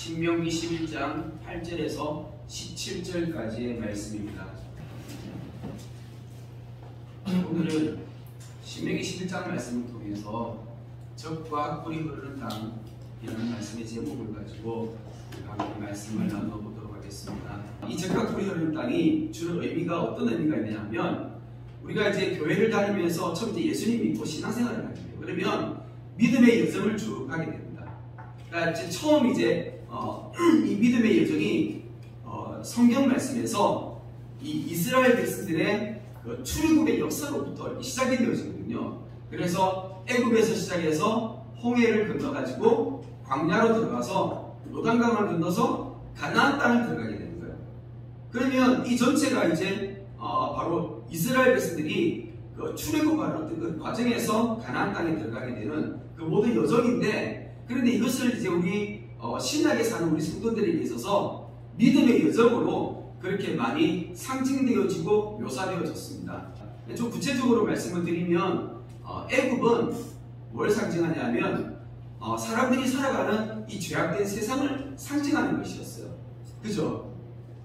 신명기 11장 8절에서 17절까지의 말씀입니다. 오늘은 신명기 11장 말씀을 통해서 적과 꿀이 흐르는 땅이라는 말씀의 제목을 가지고 함께 말씀을 나눠보도록 하겠습니다. 이 적과 꿀이 흐르는 땅이 주는 의미가 어떤 의미가 있냐면, 우리가 이제 교회를 다니면서 처음 이제 예수님 믿고 신앙생활을 하게 돼요. 그러면 믿음의 여정을 쭉 가게 됩니다. 그러니까 이제 처음 이 믿음의 여정이 성경 말씀에서 이 이스라엘 백성들의 그 출애굽의 역사로부터 시작이 되어지거든요. 그래서 애굽에서 시작해서 홍해를 건너가지고 광야로 들어가서 요단강을 건너서 가나안 땅을 들어가게 되는 거예요. 그러면 이 전체가 이제 바로 이스라엘 백성들이 그 출애굽하는 그 과정에서 가나안 땅에 들어가게 되는 그 모든 여정인데, 그런데 이것을 이제 우리 신약에 사는 우리 성도들에게 있어서 믿음의 여정으로 그렇게 많이 상징되어지고 묘사되어졌습니다. 좀 구체적으로 말씀을 드리면 애굽은 뭘 상징하냐면 사람들이 살아가는 이 죄악된 세상을 상징하는 것이었어요. 그죠?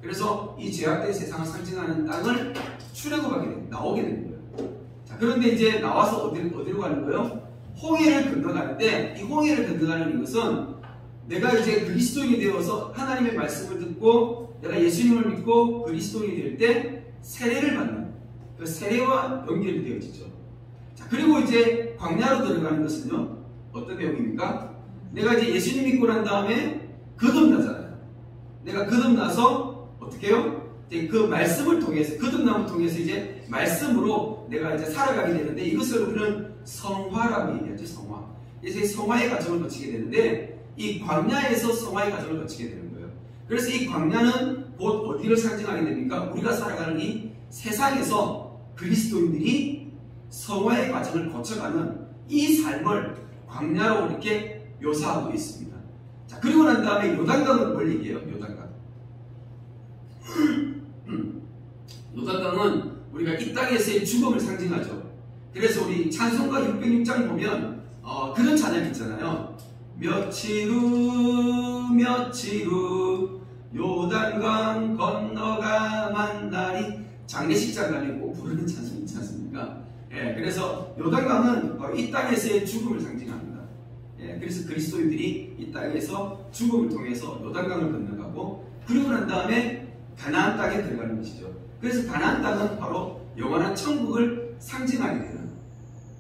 그래서 이 죄악된 세상을 상징하는 땅을 출애굽하게 됩니다. 나오게 되는 거예요. 자, 그런데 이제 나와서 어디로 가는 거예요? 홍해를 건너가는데, 이 홍해를 건너가는 이것은 내가 이제 그리스도인이 되어서 하나님의 말씀을 듣고 내가 예수님을 믿고 그리스도인이 될 때 세례를 받는 그 세례와 연결이 되어지죠. 자, 그리고 이제 광야로 들어가는 것은요, 어떤 내용입니까? 내가 이제 예수님 믿고 난 다음에 거듭나잖아요. 내가 거듭나서 어떻게 해요? 이제 그 말씀을 통해서, 거듭남을 통해서 이제 말씀으로 내가 이제 살아가게 되는데, 이것을 우리는 성화라고 얘기하죠. 성화. 이제 성화의 과정을 거치게 되는데, 이 광야에서 성화의 과정을 거치게 되는 거예요. 그래서 이 광야는 곧 어디를 상징하게 됩니까? 우리가 살아가는 이 세상에서 그리스도인들이 성화의 과정을 거쳐가는 이 삶을 광야로 이렇게 묘사하고 있습니다. 자, 그리고 난 다음에 요단강은 뭘 얘기해요? 요단강. 요단강은 우리가 이 땅에서의 죽음을 상징하죠. 그래서 우리 찬송가 606장 보면 그런 찬양 있잖아요. 며칠 후 요단강 건너가 만나리. 장례식장 가면 꼭 부르는 찬송 있지 않습니까? 예, 그래서 요단강은 바로 이 땅에서의 죽음을 상징합니다. 예, 그래서 그리스도인들이 이 땅에서 죽음을 통해서 요단강을 건너가고, 그리고 난 다음에 가나안 땅에 들어가는 것이죠. 그래서 가나안 땅은 바로 영원한 천국을 상징하게 되는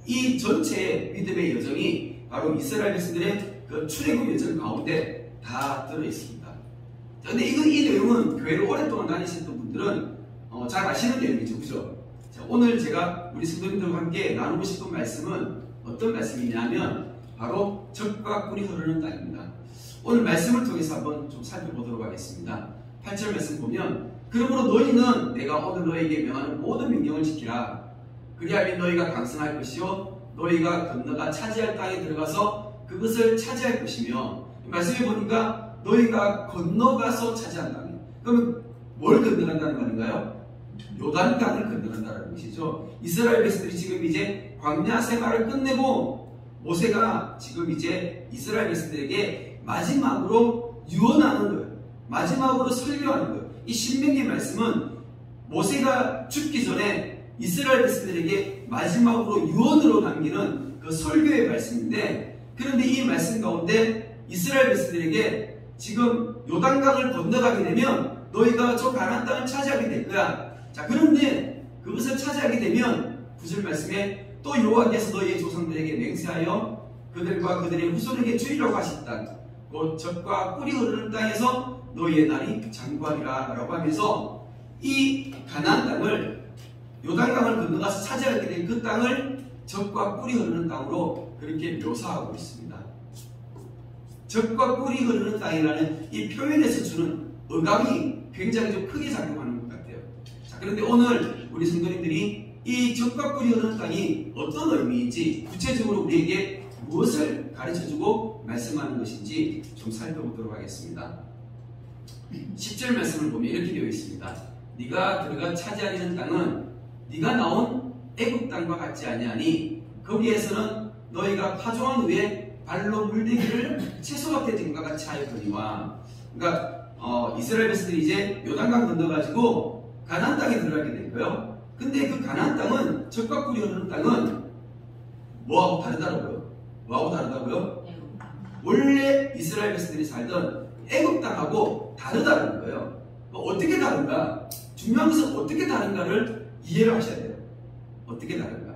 이 전체의 믿음의 여정이 바로 이스라엘 백성들의 그 출애굽 여정 가운데 다 들어있습니다. 그런데 이 내용은 교회를 오랫동안 다니셨던 분들은 잘 아시는 내용이죠. 그죠? 자, 오늘 제가 우리 성도님들과 함께 나누고 싶은 말씀은 어떤 말씀이냐면 바로 적과 꿀이 흐르는 땅입니다. 오늘 말씀을 통해서 한번 좀 살펴보도록 하겠습니다. 8절 말씀 보면, 그러므로 너희는 내가 오늘 너희에게 명하는 모든 명령을 지키라. 그리하면 너희가 강성할 것이요 너희가 건너가 차지할 땅에 들어가서 그것을 차지할 것이며, 말씀해 보니까 너희가 건너가서 차지한다는, 그러면 뭘 건너간다는 말인가요? 요단강을 건너간다는 것이죠. 이스라엘 백성들이 지금 이제 광야 생활을 끝내고 모세가 지금 이제 이스라엘 백성들에게 마지막으로 유언하는 거예요. 마지막으로 설교하는 거예요. 이 신명기 말씀은 모세가 죽기 전에 이스라엘 백성들에게 마지막으로 유언으로 남기는 그 설교의 말씀인데, 그런데 이 말씀 가운데 이스라엘 백성들에게 지금 요단강을 건너가게 되면 너희가 저 가나안 땅을 차지하게 될 거야. 자, 그런데 그것을 차지하게 되면 9절 말씀에 또 여호와께서 너희의 조상들에게 맹세하여 그들과 그들의 후손에게 주리라고 하셨다. 곧 적과 꿀이 흐르는 땅에서 너희의 날이 장구하리라 라고 하면서 이 가나안 땅을, 요단강을 건너가서 차지하게 된 그 땅을 적과 꿀이 흐르는 땅으로 그렇게 묘사하고 있습니다. 적과 꿀이 흐르는 땅이라는 이 표현에서 주는 어감이 굉장히 좀 크게 작용하는 것 같아요. 자, 그런데 오늘 우리 성도님들이 이 적과 꿀이 흐르는 땅이 어떤 의미인지, 구체적으로 우리에게 무엇을 가르쳐주고 말씀하는 것인지 좀 살펴보도록 하겠습니다. 10절 말씀을 보면 이렇게 되어 있습니다. 네가 들어가 차지하려는 땅은 네가 나온 애굽 땅과 같지 아니하니 거기에서는 너희가 파종한 후에 발로 물대기를 채소밭에 된 것 같이 하였거니와. 그러니까 이스라엘 백성들이 이제 요단강 건너가지고 가나안 땅에 들어가게 된 거예요. 근데 그 가나안 땅은 적과 꿀이 흐르는 땅은 뭐하고 다르다고요? 뭐하고 다르다고요? 원래 이스라엘 백성들이 살던 애굽 땅하고 다르다는 거예요. 어떻게 다른가? 중요한 것은 어떻게 다른가를 이해를 하셔야 돼요. 어떻게 다른가?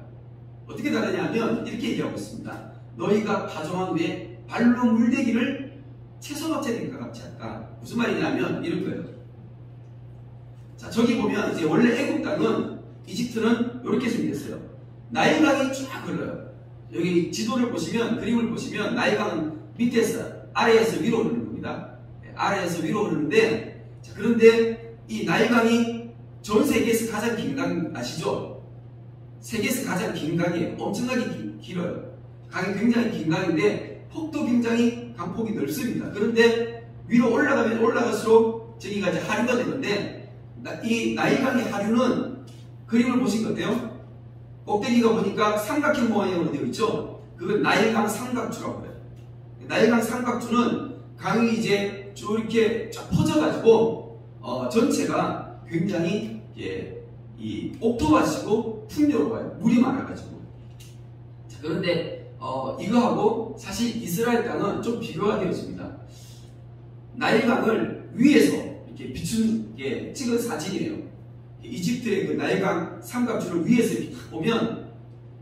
어떻게 다르냐면 이렇게 얘기하고 있습니다. 너희가 파종한 후에 발로 물대기를 채소밭에 된 것 같지 않다. 무슨 말이냐면 이런 거예요. 자, 저기 보면 이제 원래 애굽 땅은 이집트는 이렇게 생겼어요. 나일강이 쫙 흘러요. 여기 지도를 보시면, 그림을 보시면 나일강은 밑에서 아래에서 위로 흐르는 겁니다. 아래에서 위로 흐르는데, 자, 그런데 이 나일강이 전 세계에서 가장 긴 강 아시죠? 세계에서 가장 긴 강이에요. 엄청나게 길어요. 강이 굉장히 긴 강인데 폭도 굉장히 강폭이 넓습니다. 그런데 위로 올라가면 올라갈수록 저기가 이제 하류가 되는데, 이 나일강의 하류는 그림을 보신 것 같아요. 꼭대기가 보니까 삼각형 모양으로 되어 있죠. 그건 나일강 삼각주라고 해요. 나일강 삼각주는 강이 이제 쭉 이렇게 쫙 퍼져가지고 전체가 굉장히 이 옥토밭이고 풍요로워요. 물이 많아가지고. 자, 그런데 이거하고 사실 이스라엘 땅은 좀 비교가 되어집니다. 나일강을 위에서 이렇게 비춘 찍은 사진이에요. 이집트의 그 나일강 삼각주를 위에서 이렇게 보면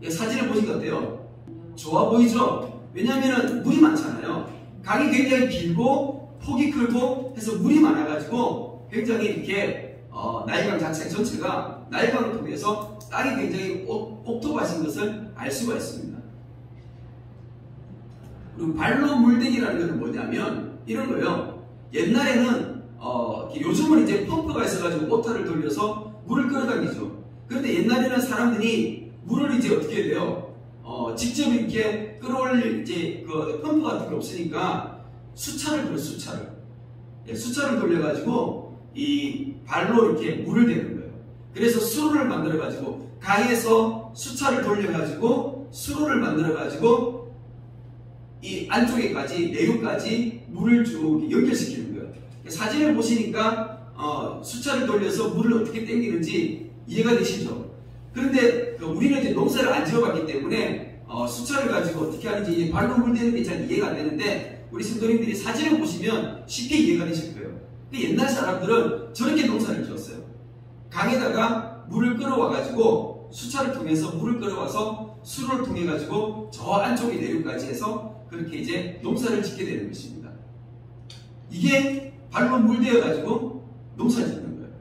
사진을 보신 것 같아요. 좋아 보이죠? 왜냐하면 물이 많잖아요. 강이 굉장히 길고 폭이 크고 해서 물이 많아가지고 굉장히 이렇게 나일강 자체 전체가 나일강을 통해서 땅이 굉장히 옥토밭인 것을 알 수가 있습니다. 그리고 발로 물대기라는 것은 뭐냐면 이런 거예요. 옛날에는 요즘은 이제 펌프가 있어가지고 모터를 돌려서 물을 끌어당기죠. 그런데 옛날에는 사람들이 물을 이제 어떻게 해야 돼요? 직접 이렇게 끌어올릴 이제 그 펌프 같은 게 없으니까 수차를 돌려, 수차를. 수차를 돌려가지고 이 발로 이렇게 물을 대는 거예요. 그래서 수로를 만들어가지고 강에서 수차를 돌려가지고 수로를 만들어가지고 이 안쪽에까지, 내륙까지 물을 쭉 연결시키는 거예요. 사진을 보시니까 수차를 돌려서 물을 어떻게 당기는지 이해가 되시죠? 그런데 우리는 이제 농사를 안 지어봤기 때문에 수차를 가지고 어떻게 하는지 발로 물 대는 게 잘 이해가 안 되는데 우리 성도님들이 사진을 보시면 쉽게 이해가 되실 거예요. 옛날 사람들은 저렇게 농사를 지었어요. 강에다가 물을 끌어와가지고 수차를 통해서 물을 끌어와서 수로를 통해가지고 저 안쪽에 내륙까지 해서 그렇게 이제 농사를 짓게 되는 것입니다. 이게 발로 물대어가지고 농사를 짓는 거예요.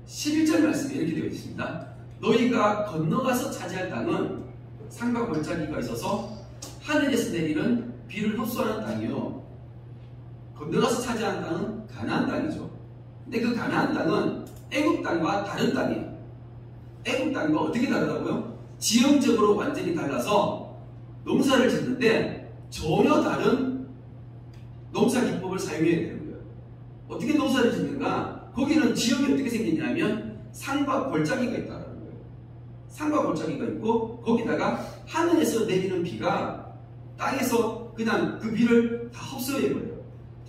11절 말씀에 이렇게 되어 있습니다. 너희가 건너가서 차지할 땅은 산과 골짜기가 있어서 하늘에서 내리는 비를 흡수하는 땅이요. 건너가서 차지하는 땅은 가나안 땅이죠. 근데 그 가나안 땅은 애굽 땅과 다른 땅이에요. 애굽 땅과 어떻게 다르다고요? 지형적으로 완전히 달라서 농사를 짓는데 전혀 다른 농사 기법을 사용해야 되는 거예요. 어떻게 농사를 짓는가? 거기는 지형이 어떻게 생겼냐면 산과 골짜기가 있다는 거예요. 산과 골짜기가 있고 거기다가 하늘에서 내리는 비가 땅에서 그냥 그 비를 다 흡수해버려요.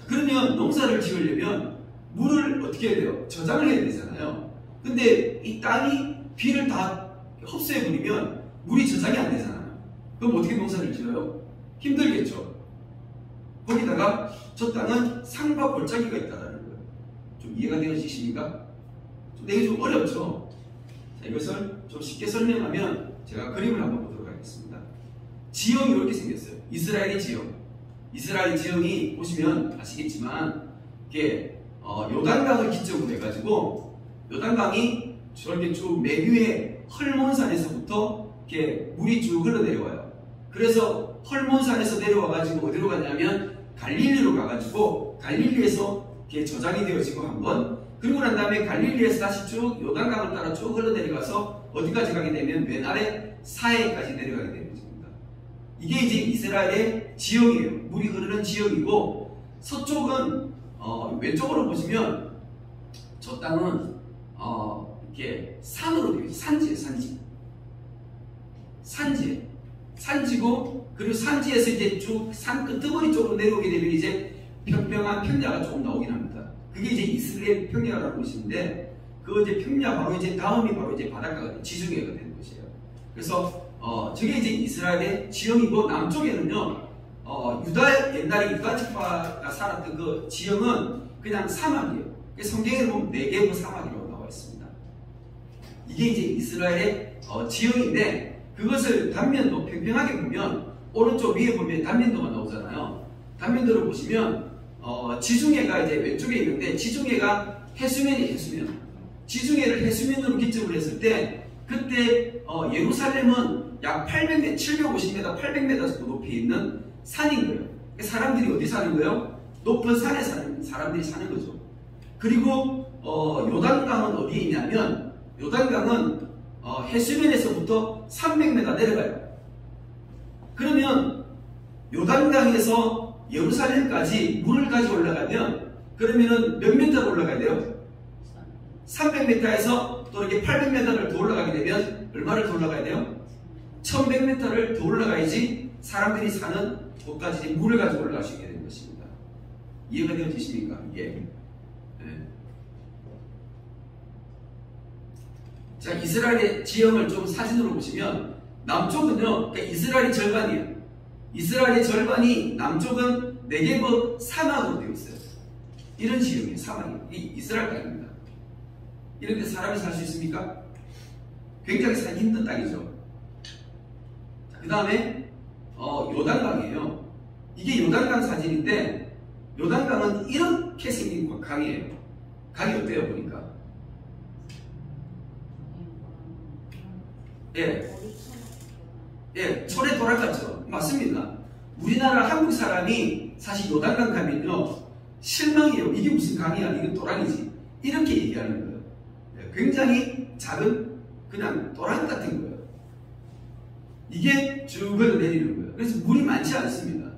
그러면 농사를 지으려면 물을 어떻게 해야 돼요? 저장을 해야 되잖아요. 근데 이 땅이 비를 다 흡수해버리면 물이 저장이 안 되잖아요. 그럼 어떻게 농사를 지어요? 힘들겠죠. 거기다가 저 땅은 산과 골짜기가 있다는 거예요. 좀 이해가 되어지십니까? 내게 좀 어렵죠? 자, 이것을 좀 쉽게 설명하면 제가 그림을 한번 보도록 하겠습니다. 지형이 이렇게 생겼어요. 이스라엘의 지형. 이스라엘 지형이 보시면 아시겠지만 이게 요단강을 기점으로 해가지고 요단강이 저렇게 쭉 매류의 헐몬산에서부터 이렇게 물이 쭉 흘러내려와요. 그래서 헐몬산에서 내려와가지고 어디로 가냐면 갈릴리로 가가지고 갈릴리에서 이렇게 저장이 되어지고 한번 그리고 난 다음에 갈릴리에서 다시 쭉 요단강을 따라 쭉 흘러내려가서 어디까지 가게 되면 맨 아래 사해까지 내려가게 되는 것입니다. 이게 이제 이스라엘의 지형이에요. 물이 흐르는 지형이고 서쪽은 왼쪽으로 보시면 저 땅은 이렇게 산으로 되어 있어요. 산지예요. 산지고 그리고 산지에서 이제 쭉 산 끄트머리 쪽으로 내려오게 되면 이제 평평한 평야가 조금 나오긴 합니다. 그게 이제 이스라엘 평야라는 곳인데, 그 이제 평야 바로 이제 다음이 바로 이제 바닷가가 지중해가 되는 곳이에요. 그래서 저게 이제 이스라엘의 지형이고, 남쪽에는요 유다 옛날에 유다 지파가 살았던 그 지형은 그냥 사막이에요. 성경에 보면 네게브 사막이라고 나와 있습니다. 이게 이제 이스라엘의 지형인데, 그것을 단면도 평평하게 보면 오른쪽 위에 보면 단면도가 나오잖아요. 단면도를 보시면 지중해가 이제 왼쪽에 있는데, 지중해가 해수면이 해수면. 지중해를 해수면으로 기점을 했을 때, 그때 예루살렘은 약 800m, 750m, 800m 정도 높이 있는 산인 거예요. 사람들이 어디 사는 거예요? 높은 산에 사는 사람들이 사는 거죠. 그리고 요단강은 어디에 있냐면, 요단강은 해수면에서부터 300m 내려가요. 그러면 요단강에서 예루살렘까지 물을 가지고 올라가면, 그러면은 몇 미터로 올라가야 돼요? 300m에서 또 이렇게 800m를 더 올라가게 되면 얼마를 더 올라가야 돼요? 1100m를 더 올라가야지 사람들이 사는 곳까지 물을 가지고 올라갈 수 있게 되는 것입니다. 이해가 되어지십니까? 이게. 네. 자, 이스라엘의 지형을 좀 사진으로 보시면, 남쪽은요, 그러니까 이스라엘의 절반이에요. 이스라엘의 절반이, 남쪽은 네게브 사막으로 되어 있어요. 이런 지형이에요. 사막이에요. 이 이스라엘 땅입니다. 이런 데 사람이 살 수 있습니까? 굉장히 살기 힘든 땅이죠. 그 다음에 요단강이에요. 이게 요단강 사진인데, 요단강은 이렇게 생긴 강이에요. 강이 어때요? 보니까. 예, 철에 돌아갔죠. 맞습니다. 우리나라 한국 사람이 사실 요단강 가면요, 실망이에요. 이게 무슨 강이야? 이건 또랑이지. 이렇게 얘기하는 거예요. 굉장히 작은 그냥 또랑 같은 거예요. 이게 쭉 흘러내리는 거예요. 그래서 물이 많지 않습니다.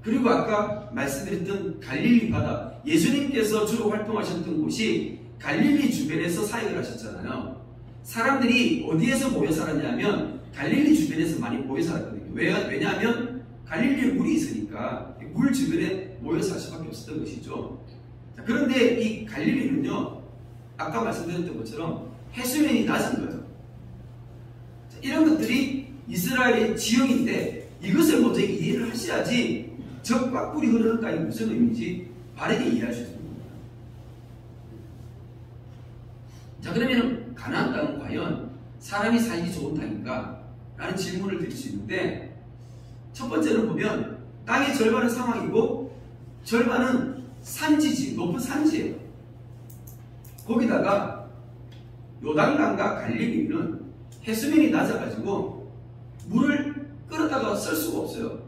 그리고 아까 말씀드렸던 갈릴리 바다, 예수님께서 주로 활동하셨던 곳이 갈릴리 주변에서 사역을 하셨잖아요. 사람들이 어디에서 모여 살았냐면 갈릴리 주변에서 많이 모여 살았거든요. 왜냐하면 갈릴리에 물이 있으니까 물 주변에 모여 살 수밖에 없었던 것이죠. 자, 그런데 이 갈릴리는요, 아까 말씀드렸던 것처럼 해수면이 낮은 거예요. 자, 이런 것들이 이스라엘의 지형인데, 이것을 먼저 이해를 하셔야지 적과 꿀이 흐르는 땅이 무슨 의미인지 바르게 이해할 수 있습니다. 자, 그러면 가나안 땅은 과연 사람이 살기 좋은 땅인가? 라는 질문을 드릴 수 있는데, 첫 번째는 보면 땅의 절반은 사막이고 절반은 산지지, 높은 산지예요. 거기다가 요단강과 갈릴리는 해수면이 낮아가지고 물을 끌어다가 쓸 수가 없어요.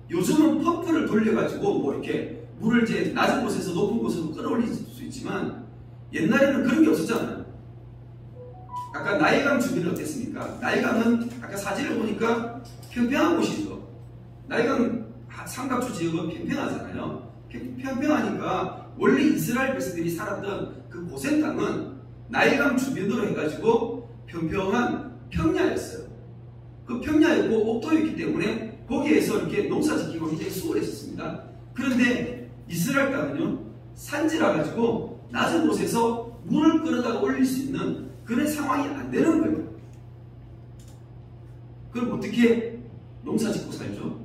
요즘은 펌프를 돌려가지고 뭐 이렇게 물을 이제 낮은 곳에서 높은 곳으로 끌어올릴 수 있지만, 옛날에는 그런 게 없었잖아요. 아까 나일강 주변은 어땠습니까? 나일강은 아까 사진을 보니까 평평한 곳이죠. 나일강 삼각주 지역은 평평하잖아요. 평평하니까 원래 이스라엘 백성들이 살았던 그 고센 땅은 나일강 주변으로 해가지고 평평한 평야였어요. 그 평야였고 옥토였기 때문에 거기에서 이렇게 농사 짓기가 굉장히 수월했었습니다. 그런데 이스라엘 땅은요, 산지라 가지고 낮은 곳에서 물을 끌어다가 올릴 수 있는 그런 상황이 안 되는 거예요. 그럼 어떻게 농사 짓고 살죠?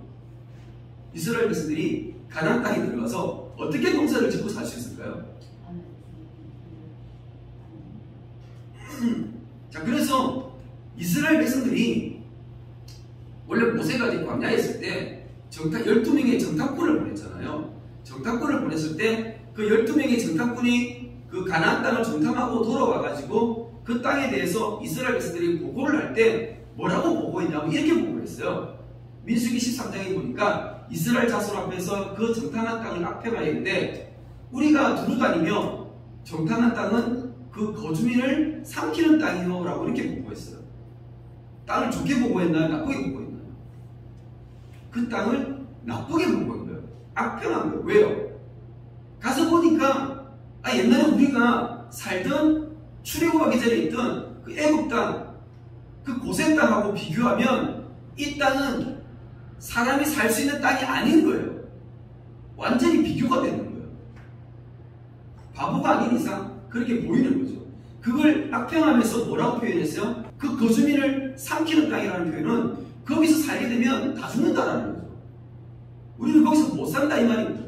이스라엘 백성들이 가나안 땅에 들어가서 어떻게 농사를 짓고 살 수 있을까요? 자, 그래서 이스라엘 백성들이 원래 모세가 이제 광야에 있을 때 12명의 정탐꾼을 보냈잖아요. 정탐꾼을 보냈을 때 그 12명의 정탐꾼이 그 가나안 땅을 정탐하고 돌아와가지고 그 땅에 대해서 이스라엘 백성들이 보고를 할 때 뭐라고 보고했냐면 이렇게 보고를 했어요. 민수기 13장에 보니까 이스라엘 자손 앞에서 그 정탐한 땅을 앞에가 있는데, 우리가 두루 다니며 정탐한 땅은 그 거주민을 삼키는 땅이요 라고 이렇게 보고했어요. 땅을 좋게 보고했나요? 나쁘게 보고했나요? 그 땅을 나쁘게 보고한 거예요. 악평한 거예요. 왜요? 가서 보니까 옛날에 우리가 살던 출애굽하기 전에 있던 그 애굽 땅, 그 고센 땅하고 비교하면 이 땅은 사람이 살 수 있는 땅이 아닌 거예요. 완전히 비교가 되는 거예요. 바보가 아닌 이상 그렇게 보이는 거죠. 그걸 악평하면서 뭐라고 표현했어요? 그 거주민을 삼키는 땅이라는 표현은 거기서 살게 되면 다 죽는다라는 거죠. 우리는 거기서 못 산다 이 말입니다.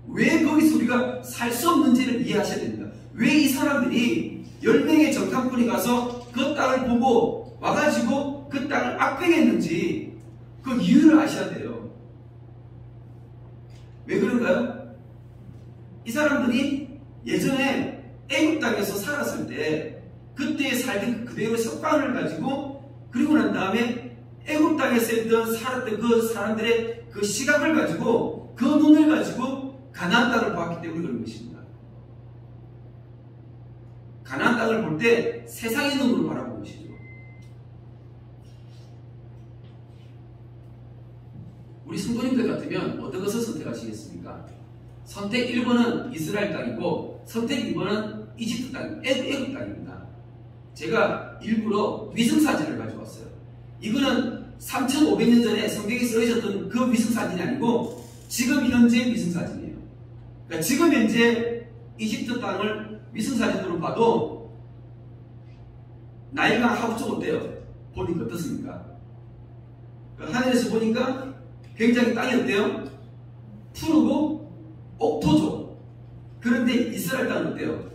왜 거기서 우리가 살 수 없는지를 이해하셔야 됩니다. 왜 이 사람들이 10명의 정탐꾼이 가서 그 땅을 보고 와가지고 그 땅을 악평했는지 그 이유를 아셔야 돼요. 왜 그런가요? 이 사람들이 예전에 애굽 땅에서 살았을 때 그때 살던 그대로 습관을 가지고 그리고 난 다음에 애굽 땅에서 살았던 그 사람들의 그 시각을 가지고 그 눈을 가지고 가나안 땅을 보았기 때문에 그런 것입니다. 가나안 땅을 볼 때 세상의 눈으로 바라보는 것이죠. 우리 성도님들 같으면 어떤 것을 선택하시겠습니까? 선택 1번은 이스라엘 땅이고 선택 2번은 이집트 땅, 애굽 땅입니다. 제가 일부러 위성사진을 가져왔어요. 이거는 3,500년 전에 성경에 쓰여졌던 그 위성사진이 아니고 지금 현재 위성사진이에요. 그러니까 지금 현재 이집트 땅을 위성사진으로 봐도 나일강 하부 쪽 어때요? 보니까 어떻습니까? 하늘에서 보니까 굉장히 땅이 어때요? 푸르고 옥토죠. 그런데 이스라엘 땅은 어때요?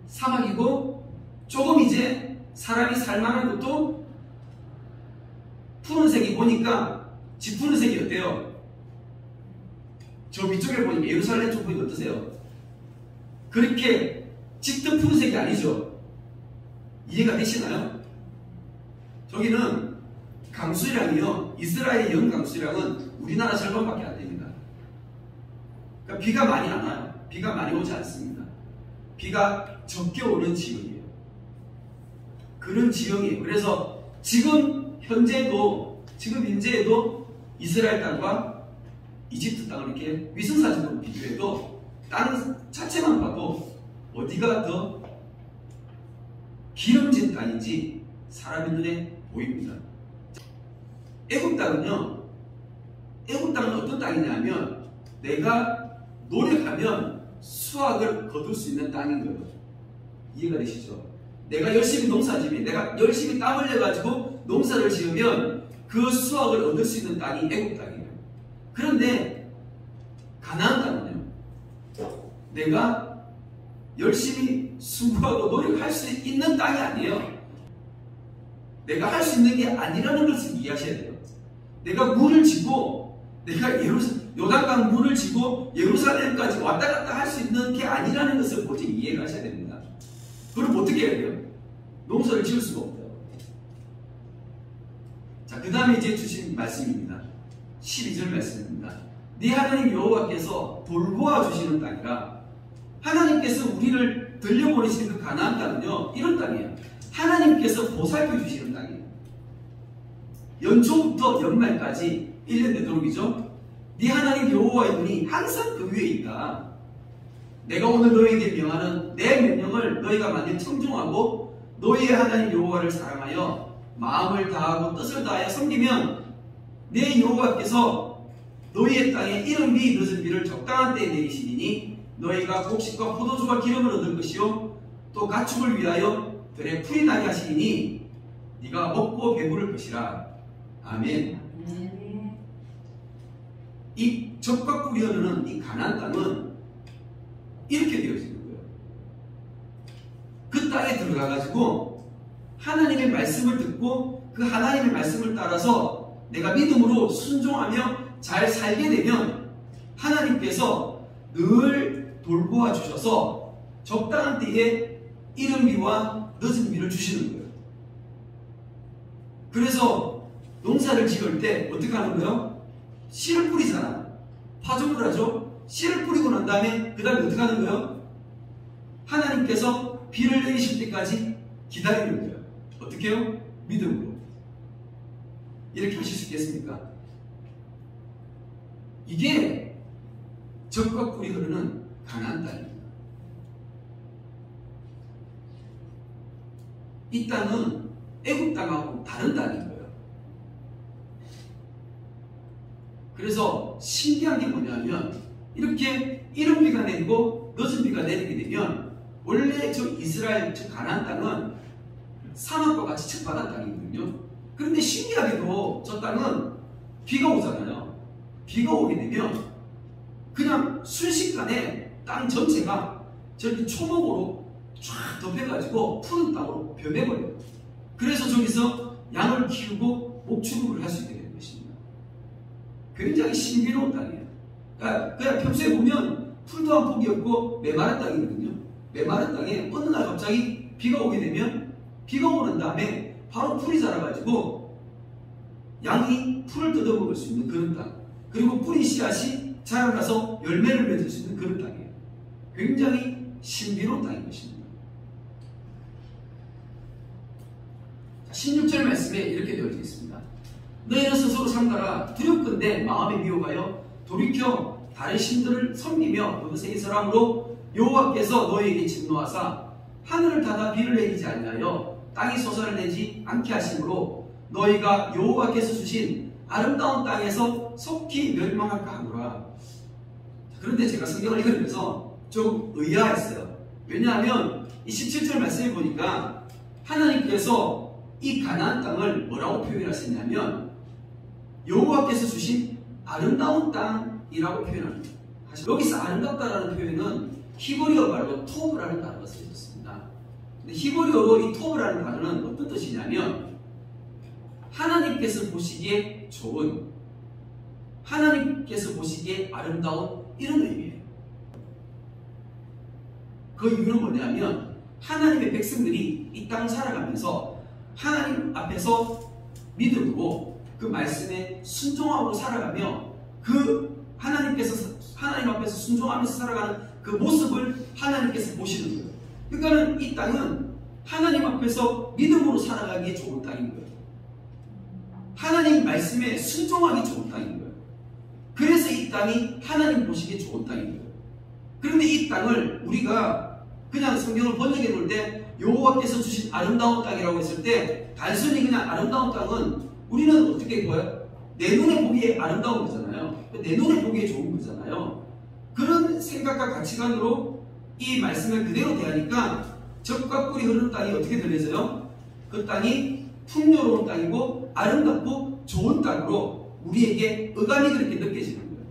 사막이고 조금 이제 사람이 살만한 것도 푸른색이 보니까 짙푸른색이 어때요? 저 위쪽에 보니까 예루살렘 쪽 보니까 어떠세요? 그렇게 짙은 푸른색이 아니죠. 이해가 되시나요? 저기는 강수량이요. 이스라엘의 연 강수량은 우리나라 절반밖에 안 됩니다. 그러니까 비가 많이 안 와요. 비가 많이 오지 않습니다. 비가 적게 오는 지역이에요. 그런 지역이에요. 그래서 지금 현재에도 이스라엘 땅과 이집트 땅을 이렇게 위성사진으로 비교해도 땅 자체만 봐도 어디가 더 기름진 땅인지 사람의 눈에 보입니다. 애굽 땅은요, 애굽 땅은 어떤 땅이냐면 내가 노력하면 수확을 거둘 수 있는 땅인 거예요. 이해가 되시죠? 내가 열심히 농사 지으면, 내가 열심히 땀 흘려가지고 농사를 지으면 그 수확을 얻을 수 있는 땅이 애굽 땅이에요. 그런데 가나안 땅은요, 내가 열심히 수고하고 노력할 수 있는 땅이 아니에요. 내가 할 수 있는 게 아니라는 것을 이해하셔야 돼요. 내가 물을 지고 내가 요단강 물을 지고 예루살렘까지 왔다 갔다 할 수 있는 게 아니라는 것을 먼저 이해를 하셔야 됩니다. 그럼 어떻게 해야 돼요? 농사를 지을 수가 없어요. 자, 그 다음에 이제 주신 말씀입니다. 12절 말씀입니다. 네 하나님 여호와께서 돌보아 주시는 땅이라. 하나님께서 우리를 들려보내시는 그 가나안 땅은요, 이런 땅이에요. 하나님께서 보살펴 주시는 땅이에요. 연초부터 연말까지 1년 되도록이죠. 네 하나님 여호와의 눈이 항상 그 위에 있다. 내가 오늘 너희에게 명하는 내 명령을 너희가 만일 청종하고 너희의 하나님 여호와를 사랑하여 마음을 다하고 뜻을 다하여 섬기면 내 여호와께서 너희의 땅에 이른 비 늦은 비를 적당한 때에 내리시리니 너희가 곡식과 포도주와 기름을 얻을 것이요 또 가축을 위하여 들에 풀이 나게 하시리니 네가 먹고 배부를 것이라. 아멘. 이 적과 꿀이 흐르는 이 가나안 땅은 이렇게 되어지는 거예요. 그 땅에 들어가가지고 하나님의 말씀을 듣고 그 하나님의 말씀을 따라서 내가 믿음으로 순종하며 잘 살게 되면 하나님께서 늘 돌보아 주셔서 적당한 때에 이른 비와 늦은 비를 주시는 거예요. 그래서 농사를 지을 때 어떻게 하는 거예요? 씨를 뿌리잖아. 파종을 하죠. 씨를 뿌리고 난 다음에 그 다음에 어떻게 하는 거예요? 하나님께서 비를 내리실 때까지 기다리는 거예요. 어떻게 해요? 믿음으로. 이렇게 하실 수 있겠습니까? 이게 적과 꿀이 흐르는 가나안 땅입니다. 이 땅은 애굽 땅하고 다른 땅인 거예요. 그래서 신기한 게 뭐냐면 이렇게 이른 비가 내리고 늦은 비가 내리게 되면 원래 저 이스라엘, 저 가나안 땅은 사막과 같이 척박한 땅이거든요. 그런데 신기하게도 저 땅은 비가 오잖아요. 비가 오게 되면 그냥 순식간에 땅 전체가 저렇게 초목으로 쫙 덮여가지고 푸른 땅으로 변해버려요. 그래서 저기서 양을 키우고 목축업을 할 수 있게 되는 것입니다. 굉장히 신비로운 땅이에요. 그러니까 그냥 평소에 보면 풀도 한 폭이 없고 메마른 땅이거든요. 메마른 땅에 어느 날 갑자기 비가 오게 되면 비가 오는 다음에 바로 풀이 자라가지고 양이 풀을 뜯어먹을 수 있는 그런 땅. 그리고 뿌리 씨앗이 자라나서 열매를 맺을 수 있는 그런 땅이에요. 굉장히 신비로운 땅인 것입니다. 16절 말씀에 이렇게 되어져 있습니다. 너희는 스스로 삼가라. 두렵건대 마음에 미혹하여 돌이켜 다른 신들을 섬기며 그것에 이스라함으로 여호와께서 너희에게 진노하사 하늘을 닫아 비를 내리지 아니하여 땅이 솟아를 내지 않게 하심으로 너희가 여호와께서 주신 아름다운 땅에서 속히 멸망할까 하노라. 그런데 제가 성경을 읽으면서 좀 의아했어요. 왜냐하면 이 17절 말씀을 보니까 하나님께서 이 가나안 땅을 뭐라고 표현하셨냐면 여호와께서 주신 아름다운 땅이라고 표현합니다. 여기서 아름답다라는 표현은 히브리어 말로 토브라는 단어가 쓰여졌습니다. 근데 히브리어로 이 토브라는 단어는 어떤 뜻이냐면 하나님께서 보시기에 좋은, 하나님께서 보시기에 아름다운 이런 의미예요. 그 이유는 뭐냐면 하나님의 백성들이 이 땅을 살아가면서 하나님 앞에서 믿음으로 그 말씀에 순종하고 살아가며 그 하나님 앞에서 순종하면서 살아가는 그 모습을 하나님께서 보시는 거예요. 그러니까 이 땅은 하나님 앞에서 믿음으로 살아가기에 좋은 땅인 거예요. 하나님 말씀에 순종하기 좋은 땅인 거예요. 그래서 이 땅이 하나님 보시기에 좋은 땅인 거예요. 그런데 이 땅을 우리가 그냥 성경을 번역해 볼 때 여호와께서 주신 아름다운 땅이라고 했을 때 단순히 그냥 아름다운 땅은 우리는 어떻게 보여요? 내 눈에 보기에 아름다운 거잖아요. 내 눈에 보기에 좋은 거잖아요. 그런 생각과 가치관으로 이 말씀을 그대로 대하니까 젖과 꿀이 흐르는 땅이 어떻게 들려져요? 그 땅이 풍요로운 땅이고 아름답고 좋은 땅으로 우리에게 어감이 그렇게 느껴지는 거예요.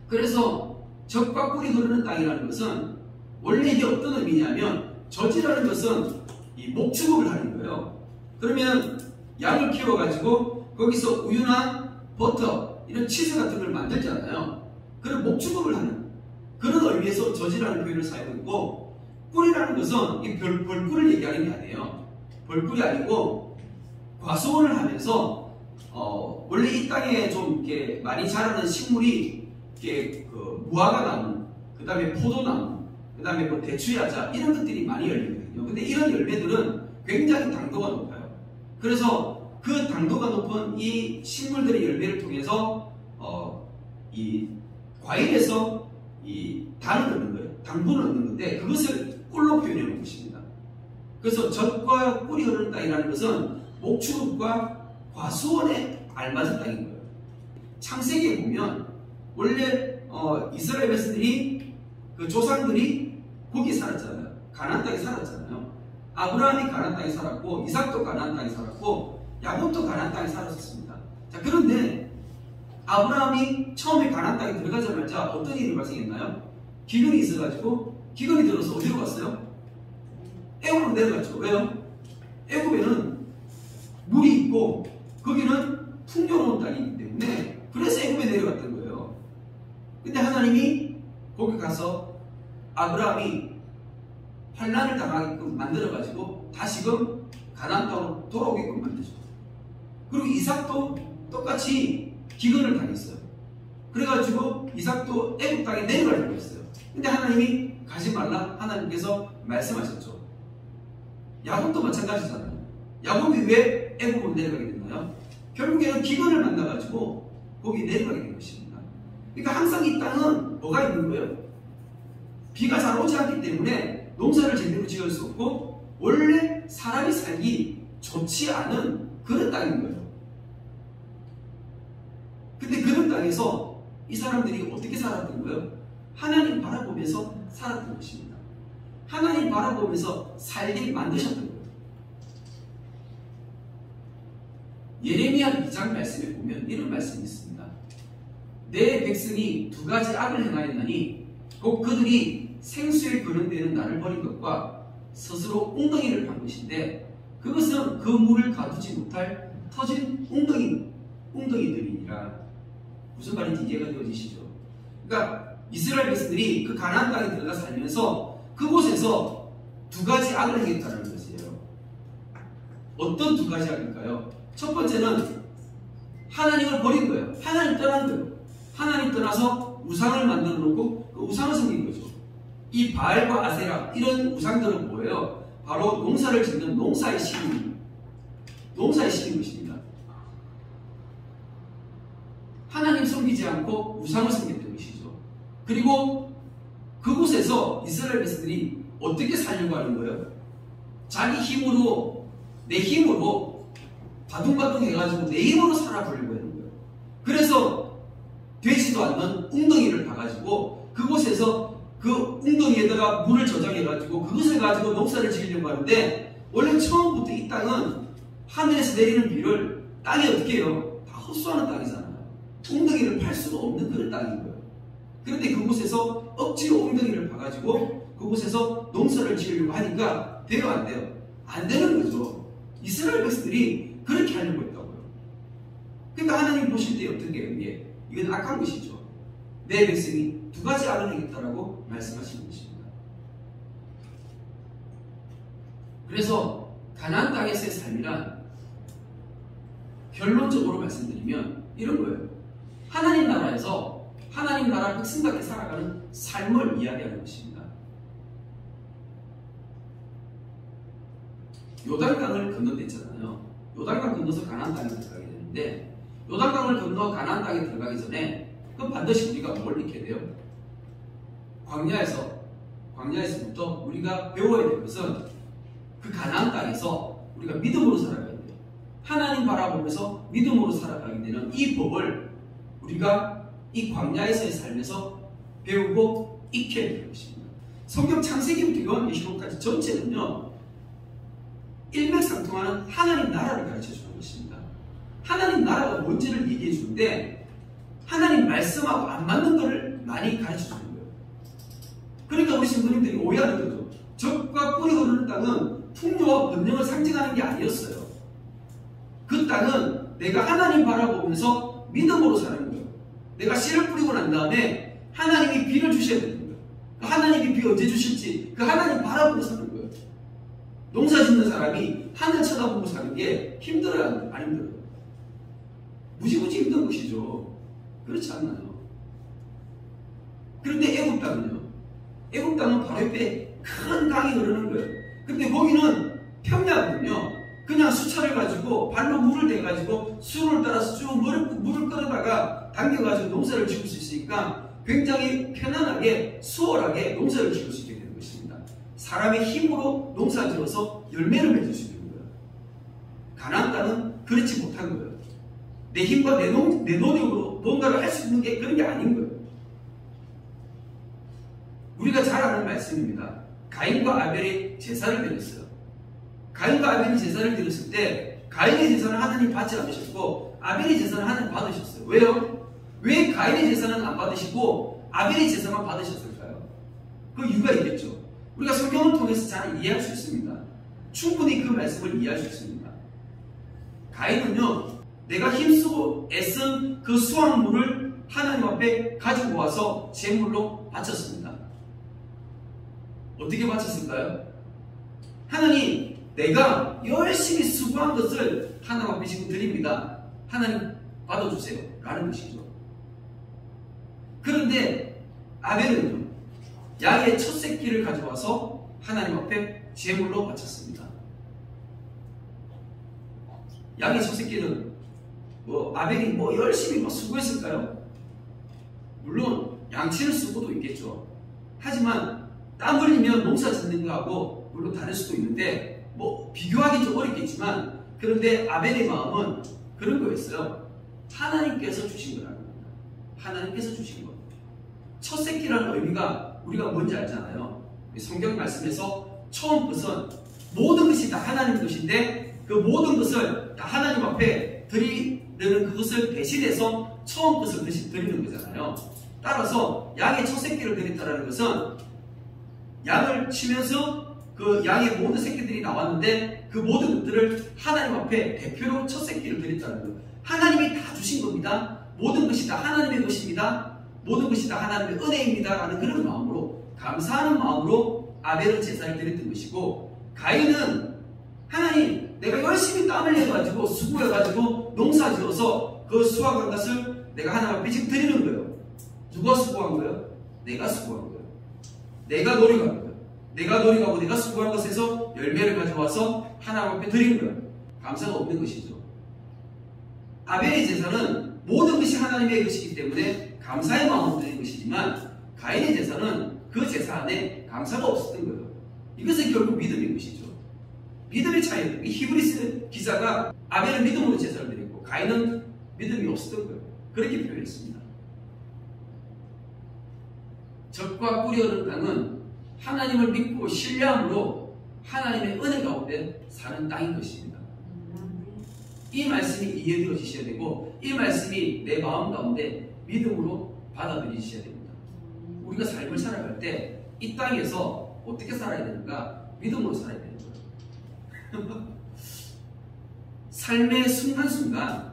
그래서 젖과 꿀이 흐르는 땅이라는 것은 원래 이게 어떤 의미냐면 젖이라는 것은 이 목축업을 하는 거예요. 그러면 양을 키워가지고 거기서 우유나 버터 이런 치즈 같은 걸 만들잖아요. 그런 목축업을 하는 그런 의미에서 젖이라는 표현을 사용했고, 꿀이라는 것은 이 벌꿀을 얘기하는 게 아니에요. 벌꿀이 아니고 과수원을 하면서 원래 이 땅에 좀 이렇게 많이 자라는 식물이 이렇게 그 무화과 나무, 그 다음에 포도나무, 그 다음에 뭐 대추야자 이런 것들이 많이 열리거든요. 근데 이런 열매들은 굉장히 당도가 높아요. 그래서 그 당도가 높은 이 식물들의 열매를 통해서 이 과일에서 이 당을 얻는 거예요. 당분을 얻는 건데 그것을 꿀로 표현해 놓은 것입니다. 그래서 젖과 꿀이 흐르는 땅이라는 것은 목축업과 과수원에 알맞은 땅인 거예요. 창세기에 보면 원래 이스라엘 백성들이 그 조상들이 거기 살았잖아요. 가나안 땅에 살았잖아요. 아브라함이 가나안 땅에 살았고 이삭도 가나안 땅에 살았고 야곱도 가나안 땅에 살았었습니다. 자, 그런데 아브라함이 처음에 가나안 땅에 들어가자마자 어떤 일이 발생했나요? 기근이 있어가지고 기근이 들어서 어디로 갔어요? 애굽으로 내려갔죠. 왜요? 애굽에는 물이 있고 거기는 풍요로운 땅이기 때문에 그래서 애굽에 내려갔던 거예요. 근데 하나님이 거기 가서 아브라함이 환난을 당하게끔 만들어가지고 다시금 가나안 땅으로 돌아오게끔 만들죠. 그리고 이삭도 똑같이 기근을 당했어요. 그래가지고 이삭도 애굽 땅에 내려가려고 했어요. 근데 하나님이 가지 말라 하나님께서 말씀하셨죠. 야곱도 마찬가지잖아요. 야곱이 왜 애굽으로 내려가게 됐나요? 결국에는 기근을 만나가지고 거기 내려가게 된 것입니다. 그러니까 항상 이 땅은 뭐가 있는 거예요? 비가 잘 오지 않기 때문에 농사를 제대로 지을 수 없고 원래 사람이 살기 좋지 않은 그런 땅인 거예요. 근데 그런 땅에서 이 사람들이 어떻게 살았던 거예요? 하나님 바라보면서 살았던 것입니다. 하나님 바라보면서 살게 만드셨던 거예요. 예레미야 2장 말씀에 보면 이런 말씀이 있습니다. 내 백성이 두 가지 악을 행하였나니 곧 그들이 생수에 거론되는 나를 버린 것과 스스로 웅덩이를 판 것인데 그것은 그 물을 가두지 못할 터진 웅덩이들이니라. 무슨 말인지 이해가 되어지시죠? 그러니까 이스라엘 백성들이 그 가나안 땅에 들어가 살면서 그곳에서 두 가지 악을 행했다는 것이에요. 어떤 두 가지 악일까요? 첫 번째는 하나님을 버린 거예요. 하나님 떠난 거예요. 하나님 떠나서 우상을 만들어 놓고 그 우상을 섬긴 거죠. 이 바알과 아세라 이런 우상들은 뭐예요? 바로 농사를 짓는 농사의 신인 것입니다. 하나님 섬기지 않고 우상을 섬겼던 것이죠. 그리고 그곳에서 이스라엘 백성들이 어떻게 살려고 하는 거예요? 자기 힘으로, 내 힘으로 바둥바둥 해가지고 내 힘으로 살아보려고 하는 거예요. 그래서 되지도 않는 웅덩이를 파가지고 그곳에서 그 웅덩이에다가 물을 저장해가지고 그것을 가지고 농사를 지으려고 하는데 원래 처음부터 이 땅은 하늘에서 내리는 비를 땅이 어떻게 해요? 다 헛수하는 땅이잖아요. 웅덩이를 팔 수가 없는 그런 땅인 거예요. 그런데 그곳에서 억지로 웅덩이를 파가지고 그곳에서 농사를 지으려고 하니까 돼요, 안 돼요? 안 되는 거죠. 이스라엘 백성들이 그렇게 하려고 했다고요. 그러니까 하나님 보실 때 어떻게 해요? 이건 악한 것이죠. 내 백성이 두 가지 악을 행했다라고 말씀하시는 것입니다. 그래서 가나안 땅에서의 삶이란 결론적으로 말씀드리면 이런 거예요. 하나님 나라에서 하나님 나라 백성답게 살아가는 삶을 이야기하는 것입니다. 요단강을 건너댔잖아요. 요단강 건너서 가나안 땅에 들어가게 되는데 요단강을 건너 가나안 땅에 들어가기 전에 그럼 반드시 우리가 뭘 익혀야 돼요? 광야에서부터 우리가 배워야 될 것은 그 가나안 땅에서 우리가 믿음으로 살아가야 돼요. 하나님 바라보면서 믿음으로 살아가게 되는 이 법을 우리가 이 광야에서의 삶에서 배우고 익혀야 될 것입니다. 성경 창세기부터 요한계시록까지 전체는요 일맥상통하는 하나님 나라를 가르쳐주는 것입니다. 하나님 나라가 뭔지를 얘기해 주는데 하나님 말씀하고 안 맞는 것을 많이 가르쳐 주는 거예요. 그러니까 우리 신부님들이 오해하는 거죠. 적과 꿀이 흐르는 땅은 풍요와 번영을 상징하는 게 아니었어요. 그 땅은 내가 하나님 바라보면서 믿음으로 사는 거예요. 내가 씨를 뿌리고 난 다음에 하나님이 비를 주셔야 되는 거예요. 하나님이 비 언제 주실지 그 하나님 바라보고 사는 거예요. 농사 짓는 사람이 하늘 쳐다보고 사는 게 힘들어요? 안 힘들어요? 무지무지 힘든 것이죠. 그렇지 않나요? 그런데 애국 땅은 바로 옆에 큰 강이 흐르는 거예요. 근데 거기는 평야거든요. 그냥 수차를 가지고 발로 물을 대가지고 수로를 따라서 쭉 물을 끌어다가 당겨가지고 농사를 지을 수 있으니까 굉장히 편안하게 수월하게 농사를 지을 수 있게 되는 것입니다. 사람의 힘으로 농사를 지어서 열매를 맺을 수 있는 거예요. 가나안 땅은 그렇지 못한 거예요. 내 힘과 내 노력으로 뭔가를 할 수 있는 게 그런 게 아닌 거예요. 우리가 잘 아는 말씀입니다. 가인과 아벨이 제사를 드렸어요. 가인과 아벨이 제사를 드렸을 때 가인의 제사는 하나님 받지 않으셨고 아벨의 제사는 하나님 받으셨어요. 왜요? 왜 가인의 제사는 안 받으시고 아벨의 제사만 받으셨을까요? 그 이유가 있겠죠. 우리가 성경을 통해서 잘 이해할 수 있습니다. 충분히 그 말씀을 이해할 수 있습니다. 가인은요 내가 힘쓰고 애쓴 그 수확물을 하나님 앞에 가지고 와서 제물로 바쳤습니다. 어떻게 바쳤을까요? 하나님, 내가 열심히 수고한 것을 하나님 앞에 지금 드립니다. 하나님 받아주세요. 라는 것이죠. 그런데 아벨은요, 양의 첫 새끼를 가져와서 하나님 앞에 제물로 바쳤습니다. 양의 첫 새끼는 아벨이 열심히 수고했을까요? 물론 양치는 수고도 있겠죠. 하지만 땀 흘리면 농사 짓는 거하고 물론 다를 수도 있는데 뭐 비교하기 좀 어렵겠지만, 그런데 아벨의 마음은 그런 거였어요. 하나님께서 주신 거라는 겁니다. 하나님께서 주신 거. 첫 새끼라는 의미가 우리가 뭔지 알잖아요. 성경 말씀에서 처음 것은 모든 것이 다 하나님 것인데, 그 모든 것을 다 하나님 앞에 드리려는 그것을 대신해서 처음 것을 드리는 거잖아요. 따라서 양의 첫 새끼를 드렸다는 것은 양을 치면서 그 양의 모든 새끼들이 나왔는데 그 모든 것들을 하나님 앞에 대표로 첫 새끼를 드렸다는 거예요. 하나님이 다 주신 겁니다. 모든 것이 다 하나님의 것입니다. 모든 것이 다 하나님의 은혜입니다. 라는 그런 마음으로, 감사하는 마음으로 아벨은 제사를 드렸던 것이고, 가인은 하나님, 내가 열심히 땀을 내가지고 수고해가지고 농사 지어서 그 수확한 것을 내가 하나님 앞에 지금 드리는 거예요. 누가 수고한 거예요? 내가 수고한 거예요. 내가 노력한 거예요. 내가 노력하고 내가 수고한 것에서 열매를 가져와서 하나님 앞에 드리는 거예요. 감사가 없는 것이죠. 아벨의 제사는 모든 것이 하나님의 것이기 때문에 감사의 마음으로 드리는 것이지만, 가인의 제사는 그 제사 안에 감사가 없었던 거예요. 이것은 결국 믿음인 것이죠. 믿음의 차이예요. 히브리스 기자가 아벨은 믿음으로 제사를 드렸고 가인은 믿음이 없었던 거예요. 그렇게 표현했습니다. 젖과 꿀이 흐르는 땅은 하나님을 믿고 신뢰함으로 하나님의 은혜 가운데 사는 땅인 것입니다. 이 말씀이 이해되어지셔야 되고, 이 말씀이 내 마음 가운데 믿음으로 받아들이셔야 됩니다. 우리가 삶을 살아갈 때 이 땅에서 어떻게 살아야 되는가? 믿음으로 살아야 되는 거예요. 삶의 순간순간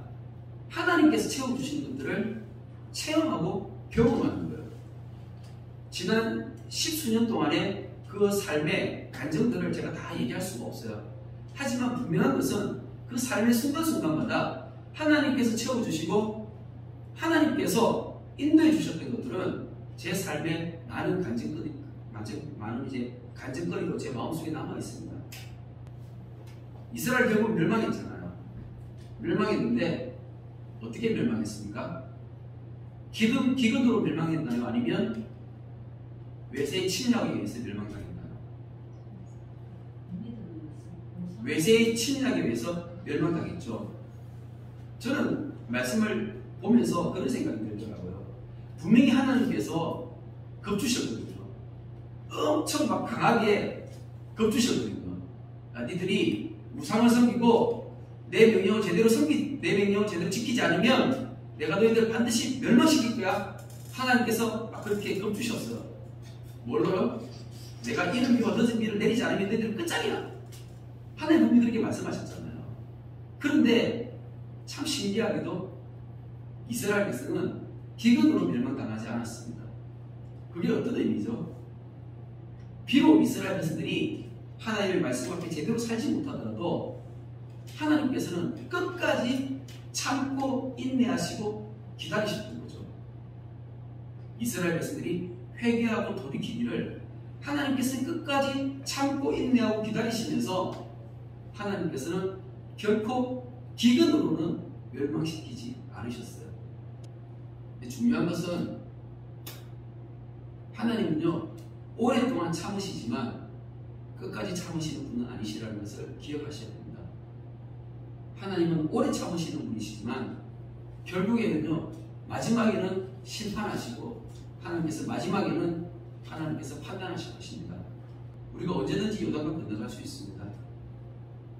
하나님께서 채워주시는 것들을 체험하고 경험하는 거예요. 지난 10수년 동안의 그 삶의 간증들을 제가 다 얘기할 수가 없어요. 하지만 분명한 것은 그 삶의 순간순간마다 하나님께서 채워주시고 하나님께서 인도해 주셨던 것들은 제 삶의 많은 간증거리로 제 마음속에 남아 있습니다. 이스라엘 결국 멸망했잖아요. 멸망했는데 어떻게 멸망했습니까? 기근으로 멸망했나요? 아니면 외세의 침략에 의해서 멸망당했나요? 외세의 침략에 의해서 멸망당했죠. 저는 말씀을 보면서 그런 생각이 들더라고요. 분명히 하나님께서 겁주셨거든요. 엄청 막 강하게 겁주셨거든요. 니들이 우상을 섬기고 내 명령을 제대로 지키지 않으면 내가 너희들 반드시 멸망시킬 거야. 하나님께서 막 그렇게 겁주셨어요. 뭘로요? 내가 이른 비와 늦은 비를 내리지 않으면 너희들 끝장이야. 하나님 분명히 그렇게 말씀하셨잖아요. 그런데 참 신기하게도 이스라엘 백성은 기근으로 멸망당하지 않았습니다. 그게 어떤 의미죠? 비록 이스라엘 백성들이 하나님의 말씀 앞에 제대로 살지 못하더라도 하나님께서는 끝까지 참고 인내하시고 기다리셨던 거죠. 이스라엘 백성들이 회개하고 돌이키기를 하나님께서는 끝까지 참고 인내하고 기다리시면서 하나님께서는 결코 기근으로는 멸망시키지 않으셨어요. 중요한 것은 하나님은요, 오랫동안 참으시지만 끝까지 참으시는 분은 아니시라는 것을 기억하셔야 됩니다. 하나님은 오래 참으시는 분이시지만 결국에는요, 마지막에는 심판하시고 하나님께서 마지막에는 하나님께서 판단하실 것입니다. 우리가 언제든지 요단을 건너갈 수 있습니다.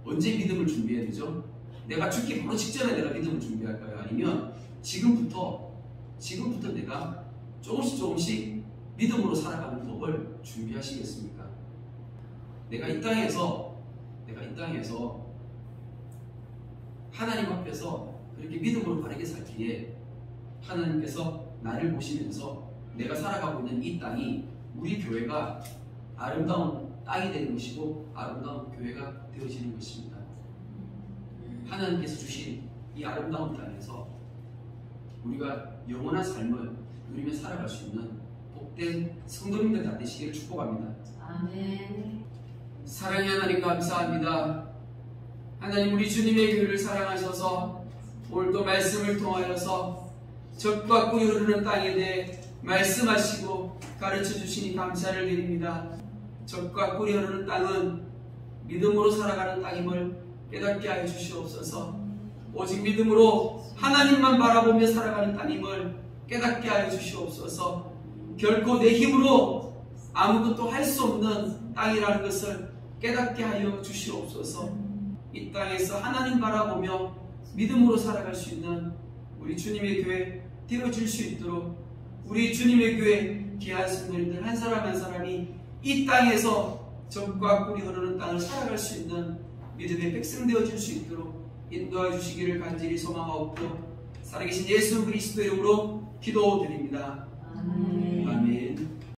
언제 믿음을 준비해야 되죠? 내가 죽기 바로 직전에 내가 믿음을 준비할까요? 아니면 지금부터 내가 조금씩 믿음으로 살아가는 법을 준비하시겠습니까? 내가 이 땅에서 하나님 앞에서 그렇게 믿음으로 바르게 살기에 하나님께서 나를 보시면서 내가 살아가고 있는 이 땅이 우리 교회가 아름다운 땅이 되는 것이고 아름다운 교회가 되어지는 것입니다. 하나님께서 주신 이 아름다운 땅에서 우리가 영원한 삶을 누리며 살아갈 수 있는 복된 성도님들 다 되시기를 축복합니다. 아멘. 사랑의 하나님 감사합니다. 하나님 우리 주님의 교회를 사랑하셔서 오늘도 말씀을 통하여서 젖과 꿀이 흐르는 땅에 대해 말씀하시고 가르쳐 주시니 감사를 드립니다. 젖과 꿀이 흐르는 땅은 믿음으로 살아가는 땅임을 깨닫게 하여 주시옵소서. 오직 믿음으로 하나님만 바라보며 살아가는 땅임을 깨닫게 하여 주시옵소서. 결코 내 힘으로 아무것도 할 수 없는 땅이라는 것을 깨닫게 하여 주시옵소서. 이 땅에서 하나님 바라보며 믿음으로 살아갈 수 있는 우리 주님의 교회 되어줄 수 있도록, 우리 주님의 교회 귀한 성도님들 한 사람 한 사람이 이 땅에서 젖과 꿀이 흐르는 땅을 살아갈 수 있는 믿음의 백성 되어줄 수 있도록 인도해 주시기를 간절히 소망하옵고 살아계신 예수 그리스도의 이름으로 기도드립니다. 아멘.